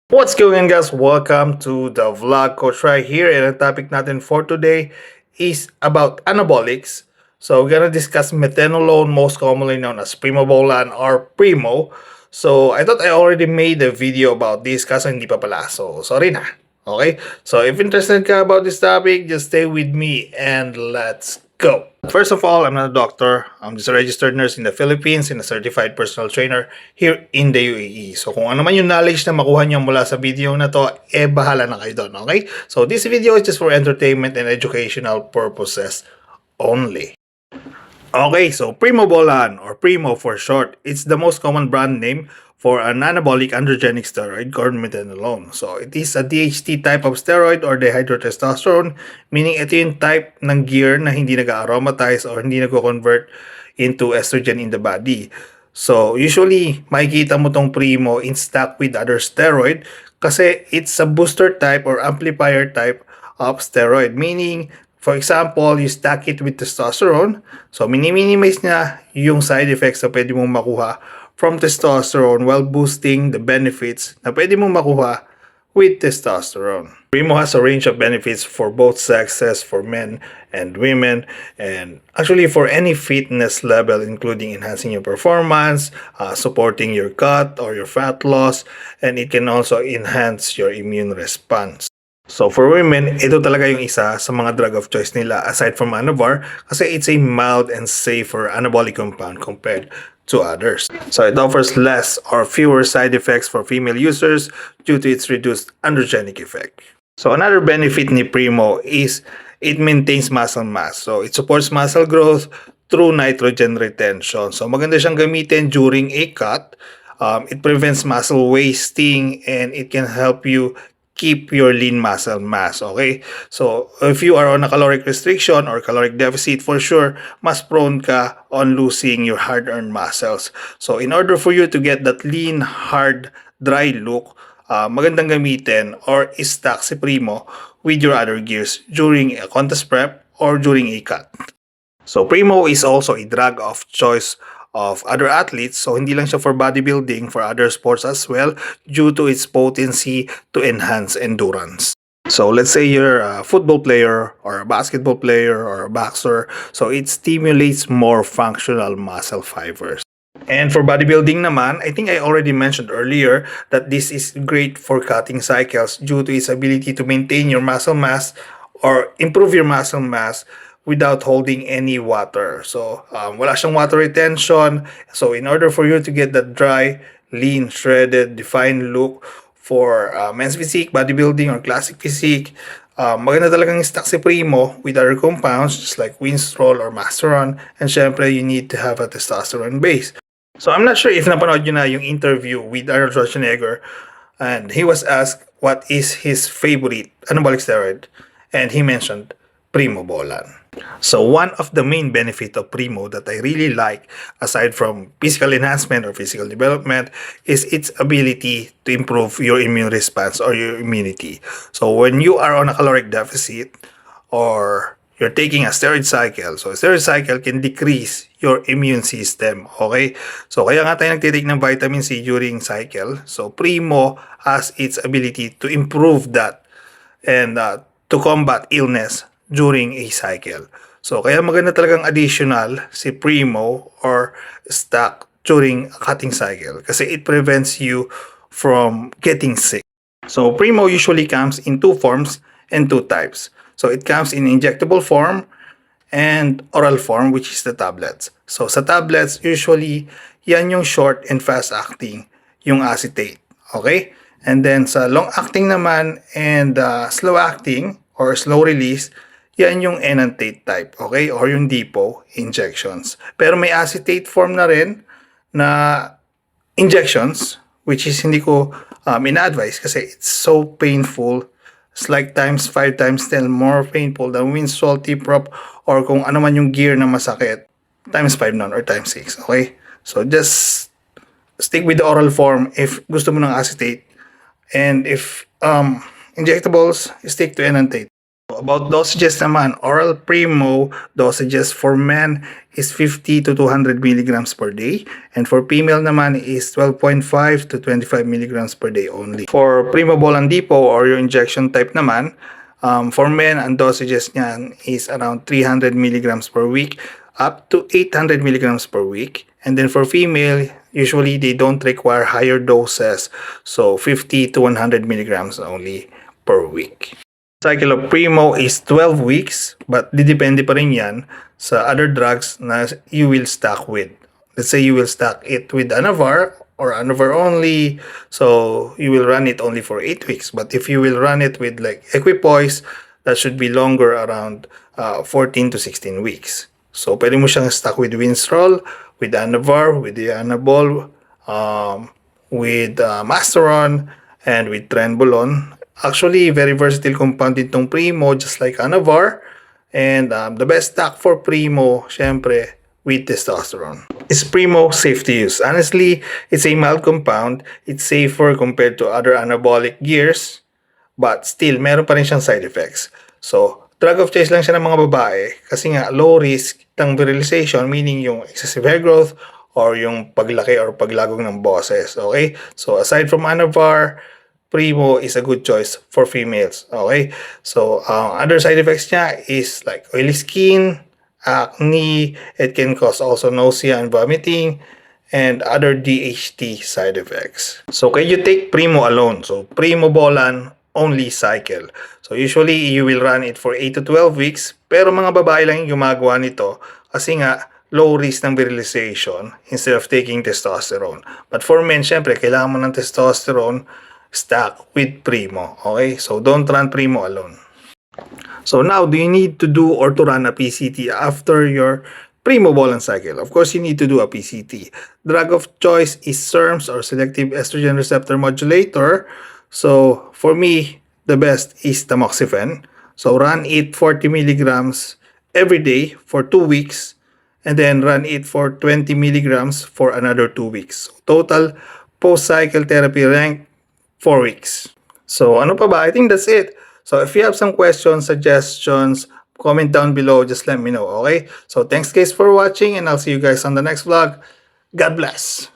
What's going on, guys? Welcome to the vlog. Coach right here, and the topic natin for today is about anabolics. So we're gonna discuss methenolone, most commonly known as Primobolan or Primo. So I thought I already made a video about this kaso hindi pa pala. So sorry na. Okay? So if interested ka about this topic, just stay with me and let's go. First of all, I'm not a doctor. I'm just a registered nurse in the Philippines and a certified personal trainer here in the UAE. So kung ano man yung knowledge na makuha nyo mula sa video na to, bahala na kayo doon, okay? So this video is just for entertainment and educational purposes only. Okay, so Primobolan or Primo for short, it's the most common brand name for an anabolic androgenic steroid called Methenolone. So it is a DHT type of steroid or dihydrotestosterone, meaning ito yung type ng gear na hindi nag-aromatize or hindi nag-convert into estrogen in the body. So usually makikita mo tong Primo in stock with other steroid kasi it's a booster type or amplifier type of steroid, meaning for example, you stack it with testosterone. So, minimize niya yung side effects na pwede mong makuha from testosterone while boosting the benefits na pwede mong makuha with testosterone. Primo has a range of benefits for both sexes, for men and women, and actually for any fitness level, including enhancing your performance, supporting your gut or your fat loss, and it can also enhance your immune response. So for women, ito talaga yung isa sa mga drug of choice nila aside from Anavar kasi it's a mild and safer anabolic compound compared to others. So it offers less or fewer side effects for female users due to its reduced androgenic effect. So another benefit ni Primo is it maintains muscle mass. So it supports muscle growth through nitrogen retention. So maganda siyang gamitin during a cut. It prevents muscle wasting and it can help you keep your lean muscle mass, okay? So, if you are on a caloric restriction or caloric deficit, for sure, mas prone ka on losing your hard-earned muscles. So, in order for you to get that lean, hard, dry look, magandang gamitin or stack si Primo with your other gears during a contest prep or during a cut. So, Primo is also a drug of choice of other athletes, so hindi lang siya for bodybuilding, for other sports as well due to its potency to enhance endurance. So let's say you're a football player or a basketball player or a boxer, so it stimulates more functional muscle fibers. And for bodybuilding naman, I think I already mentioned earlier that this is great for cutting cycles due to its ability to maintain your muscle mass or improve your muscle mass without holding any water. So, wala siyang water retention. So, in order for you to get that dry, lean, shredded, defined look for men's physique, bodybuilding, or classic physique, maganda talagang stock si Primo with other compounds just like Winstrol or Masteron. And syempre, you need to have a testosterone base. So, I'm not sure if napanood nyo na yung interview with Arnold Schwarzenegger and he was asked what is his favorite anabolic steroid and he mentioned Primobolan. So one of the main benefits of Primo that I really like, aside from physical enhancement or physical development, is its ability to improve your immune response or your immunity. So when you are on a caloric deficit or you're taking a steroid cycle, so a steroid cycle can decrease your immune system, okay? So kaya nga tayo nagtitake ng vitamin C during cycle. So Primo has its ability to improve that and to combat illness during a cycle. So, kaya maganda talagang additional si Primo or stock during a cutting cycle kasi it prevents you from getting sick. So, Primo usually comes in two forms and two types. So, it comes in injectable form and oral form, which is the tablets. So, sa tablets, usually, yan yung short and fast acting, yung acetate. Okay? And then, sa long acting naman and slow acting or slow release, yan yung enantate type, okay? Or yung depot injections. Pero may acetate form na rin na injections, which is hindi ko ina-advise kasi it's so painful. It's like times 5 times 10 more painful than Winstrol, T-Prop, or kung ano man yung gear na masakit, times 5 nun or times 6, okay? So just stick with the oral form if gusto mo ng acetate. And if injectables, stick to enantate. About dosages naman, oral Primo dosages for men is 50 to 200 milligrams per day, and for female naman is 12.5 to 25 milligrams per day only. For Primobolan Depot or yung injection type naman, for men, ang dosages niyan is around 300 milligrams per week up to 800 milligrams per week. And then for female, usually they don't require higher doses, so 50 to 100 milligrams only per week. Cycle of Primo is 12 weeks, but didepende pa rin yan sa other drugs na you will stock with. Let's say you will stock it with Anavar or Anavar only, so you will run it only for 8 weeks. But if you will run it with like Equipoise, that should be longer, around 14 to 16 weeks. So pwede mo siyang stock with Winstrol, with Anavar, with the Anabol, with Masteron, and with Trenbolone. Actually, very versatile compound itong Primo, just like Anavar. And the best stock for Primo, syempre, with testosterone. Is Primo safe to use? Honestly, it's a mild compound. It's safer compared to other anabolic gears. But still, meron pa rin siyang side effects. So, drug of choice lang siya ng mga babae kasi nga low risk ng virilization, meaning yung excessive hair growth or yung paglaki or paglagong ng boses. Okay? So, aside from Anavar, Primo is a good choice for females. Okay? So, other side effects niya is like oily skin, acne, it can cause also nausea and vomiting, and other DHT side effects. So, can you take Primo alone? So, Primobolan only cycle. So, usually, you will run it for 8 to 12 weeks, pero mga babae lang yung gumagawa nito kasi nga, low risk ng virilization instead of taking testosterone. But for men, syempre, kailangan mo ng testosterone stack with Primo. Okay? So, don't run Primo alone. So, now, do you need to do or to run a PCT after your Primobolan cycle? Of course, you need to do a PCT. Drug of choice is SERMs or selective estrogen receptor modulator. So, for me, the best is tamoxifen. So, run it 40 milligrams every day for 2 weeks and then run it for 20 milligrams for another 2 weeks. So, total post-cycle therapy rank 4 weeks. So, ano pa ba? I think that's it. So, if you have some questions, suggestions, comment down below. Just let me know, okay? So, thanks guys for watching and I'll see you guys on the next vlog. God bless.